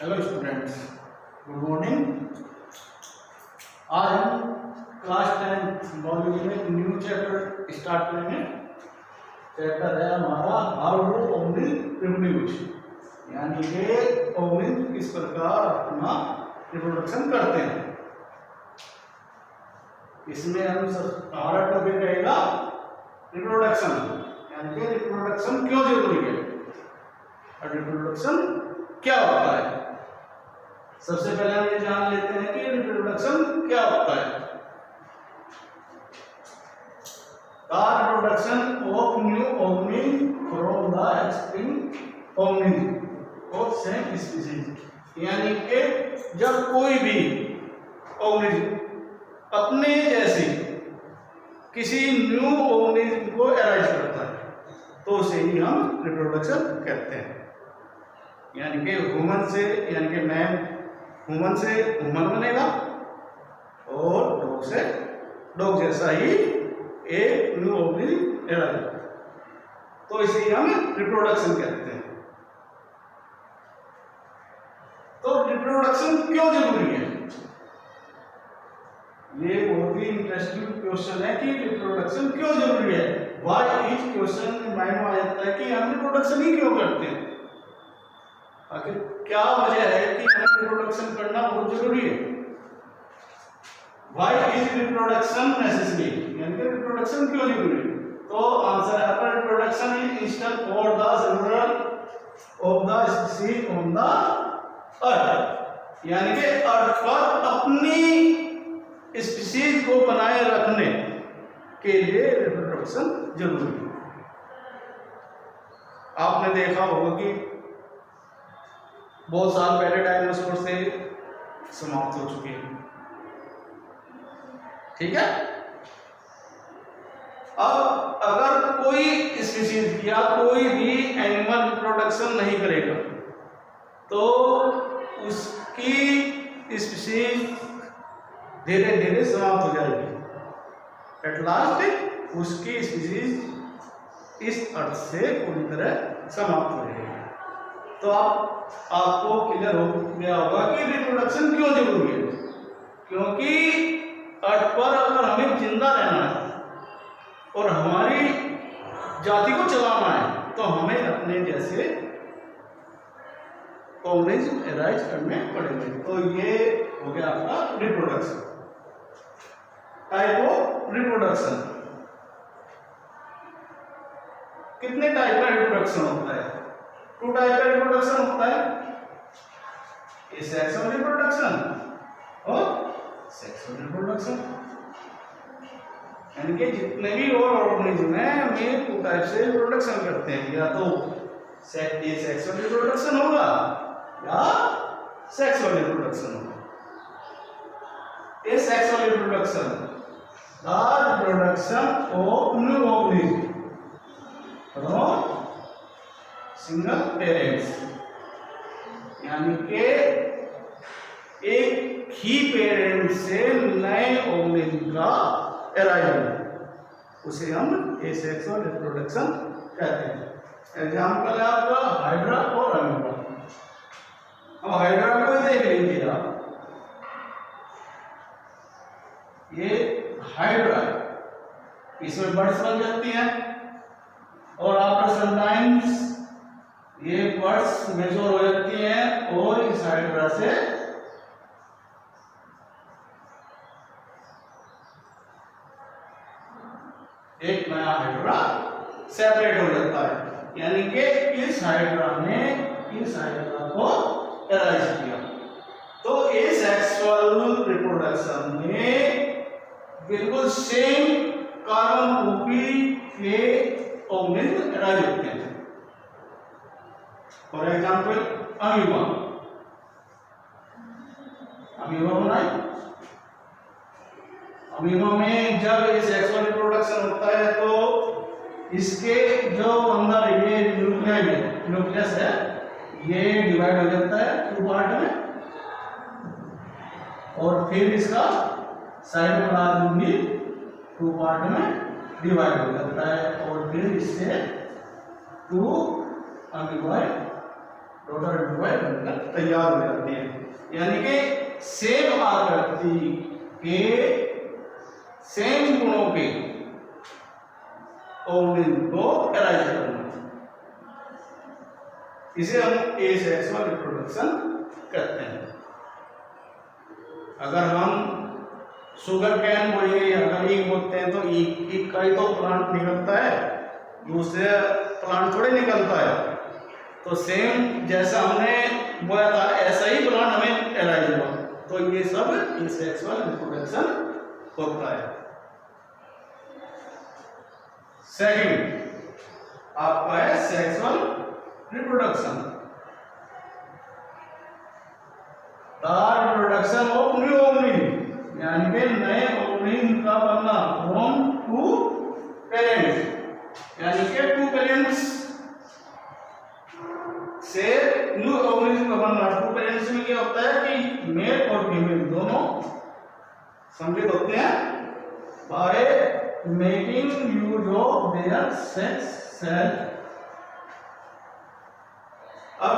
Hello students, good morning. आज हम class 10 biology में एक न्यू चैप्टर स्टार्ट करेंगे। चैप्टर है हमारा हाउ डू ऑर्गेनिज्म रिप्रोड्यूस, यानी कि ऑर्गेनिज्म किस प्रकार अपना रिप्रोडक्शन करते हैं। इसमें हम हमारा टॉपिक रहेगा रिप्रोडक्शन, यानी कि रिप्रोडक्शन क्यों जरूरी है और रिप्रोडक्शन क्या होता है। सबसे पहले हम ये जान लेते हैं कि रिप्रोडक्शन क्या होता है। Reproduction of new organism from the extinct organism of same species, यानी कि जब कोई भी ऑर्गेनिज्म अपने जैसे किसी न्यू ऑर्गेनिज्म को एराइज करता है तो उसे ही हम रिप्रोडक्शन कहते हैं। यानी कि ह्यूमन से, यानी कि मैन ह्यूमन से ह्यूमन बनेगा और डॉग से डॉग जैसा ही एक न्यू ऑर्गेनिज्म एराइज, तो इसे हम रिप्रोडक्शन कहते हैं। तो रिप्रोडक्शन क्यों जरूरी है, ये बहुत ही इंटरेस्टिंग क्वेश्चन है कि रिप्रोडक्शन क्यों जरूरी है। व्हाई इस क्वेश्चन में माइंड में आ जाता है कि हम रिप्रोडक्शन ही क्यों करते हैं, आखिर क्या वजह है कि हमें रिप्रोडक्शन करना बहुत जरूरी है। व्हाई इज रिप्रोडक्शन नेसेसरी, यानी कि रिप्रोडक्शन क्यों जरूरी है। तो आंसर है आपका reproduction is instant for the survival of the species on the earth, यानी कि अर्थ पर अपनी स्पीशीज को बनाए रखने के लिए रिप्रोडक्शन जरूरी है। आपने देखा होगा कि बहुत साल पहले डायनासोर से समाप्त हो चुके हैं, ठीक है। अब अगर कोई स्पीशीज या कोई भी एनिमल रिप्रोडक्शन नहीं करेगा तो उसकी स्पीशीज धीरे धीरे समाप्त हो जाएगी। एट लास्ट उसकी स्पीशीज इस अर्थ से पूरी तरह समाप्त हो जाएगी। तो आपको क्लियर हो गया होगा कि रिप्रोडक्शन क्यों जरूरी है। क्योंकि अर्थ पर अगर हमें जिंदा रहना है और हमारी जाति को चलाना है तो हमें अपने जैसे ऑर्गेनिज्म एराइज करने पड़ेंगे। तो ये हो गया आपका रिप्रोडक्शन। टाइप ऑफ रिप्रोडक्शन, कितने टाइप का रिप्रोडक्शन होता है। 2 टाइप का रिप्रोडक्शन होता है, सेक्सुअल रिप्रोडक्शन और सेक्सुअल रिप्रोडक्शन। यानी कि जितने भी और ऑर्गेनिज्म हैं वे 2 टाइप से रिप्रोडक्शन करते हैं, या तो ये सेक्सुअल रिप्रोडक्शन होगा या सेक्सुअल रिप्रोडक्शन होगा। ये sexual reproduction, the reproduction of new organism from single parents, यानी कि एक ही पेरेंट से नए ऑर्गेनिज्म का एराइवल, उसे हम एसेक्सुअल रिप्रोडक्शन कहते हैं। एग्जाम्पल है आपका हाइड्रा और अमीबा। अब हाइड्रा को देख लीजिए आप, ये हाइड्रा है, इसमें बर्ड्स बन जाती हैं और आफ्टर सम टाइम्स ये बर्ड्स मेच्योर हो जाती हैं और इस हाइड्रा से एक नया हाइड्रा सेपरेट हो जाता है। यानी कि इस हाइड्रा ने इस हाइड्रा को एराइज किया। तो एसेक्सुअल रिप्रोडक्शन में बिल्कुल सेम कार्बन कॉपी के ऑर्गेनिज्म एराइज होते हैं। फॉर एग्जाम्पल अमीबा, अमीबा बनाए। अमीबा में जब ये सेक्सुअल रिप्रोडक्शन होता है तो इसके जो अंदर ये न्यूक्लियस है ये डिवाइड हो जाता है 2 पार्ट में, और फिर इसका साइटोप्लाज्म भी 2 पार्ट में डिवाइड हो जाता है और फिर इससे 2 अमीबॉइड डॉटर ड्यूबॉय बनकर तैयार हो जाती है। यानी कि सेम आकृति के सेम गुणों के ओवलिन को एराइज करना, इसे हम एसेक्सुअल रिप्रोडक्शन कहते हैं। अगर हम शुगर कैन बोलिए या अगर ईख बोलते हैं तो ईख का ही तो प्लांट निकलता है, दूसरे प्लांट थोड़े निकलता है। तो सेम जैसा हमने बोया था ऐसा ही प्लांट हमें एराइज हुआ, तो ये सब एसेक्सुअल रिप्रोडक्शन होता है। सेकंड आपका है sexual reproduction, the reproduction of new ओवलिन, यानी कि नए ओवलिन का बनना फ्रॉम टू पेरेंट्स, यानी कि टू पेरेंट्स से न्यू ओवलिन का बनना। टू पेरेंट्स में क्या होता है कि मेल और फीमेल दोनों सम्मिलित होते हैं by making use of their sex cell. अब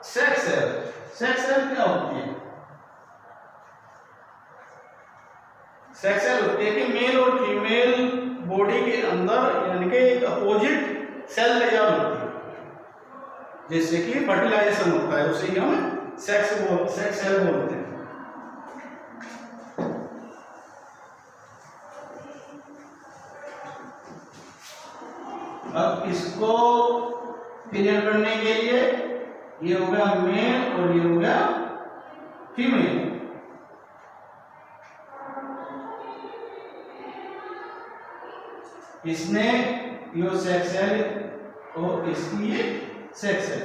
सेक्स सेल क्या होती है? सेक्स सेल होती है कि मेल और फीमेल बॉडी के अंदर यानी कि एक अपोजिट सेल तैयार होती है, जैसे कि फर्टिलाइजेशन होता है, उसे ही हम सेक्स सेल बोलते हैं। अब इसको क्लियर करने के लिए ये हो गया मेल और ये हो गया फीमेल। इसने यो सेक्स सेल और इसकी ये सेक्स सेल।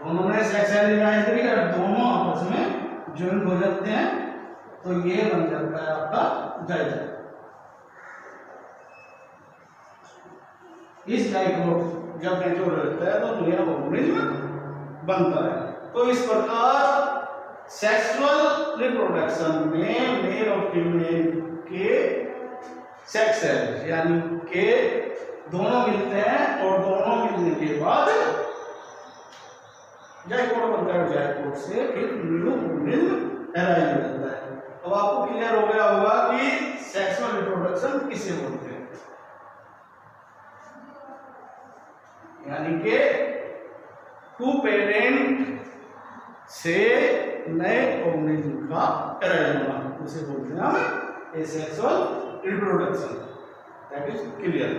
दोनों ने सेक्स सेल यूनाइट करी और दोनों आपस में ज्वाइन हो जाते हैं, तो ये बन जाता है आपका जाइगोट। इस जाइगोट जब मैच्योर रहता है तो नया ऑर्गेनिज्म बनता है। तो इस प्रकार सेक्सुअल रिप्रोडक्शन में मेल और फीमेल के सेक्स सेल यानी के दोनों मिलते हैं और दोनों मिलने के बाद जाइगोट बनता है। जाइगोट से फिर न्यू ऑर्गेनिज्म एराइज हो जाता है। अब आपको क्लियर हो गया होगा कि सेक्सुअल रिप्रोडक्शन किसे बोलते हैं, यानी कि टू पेरेंट से नए ऑर्गेनिज्म का एराइज होना, उसे बोलते हैं हम asexual reproduction. That is clear.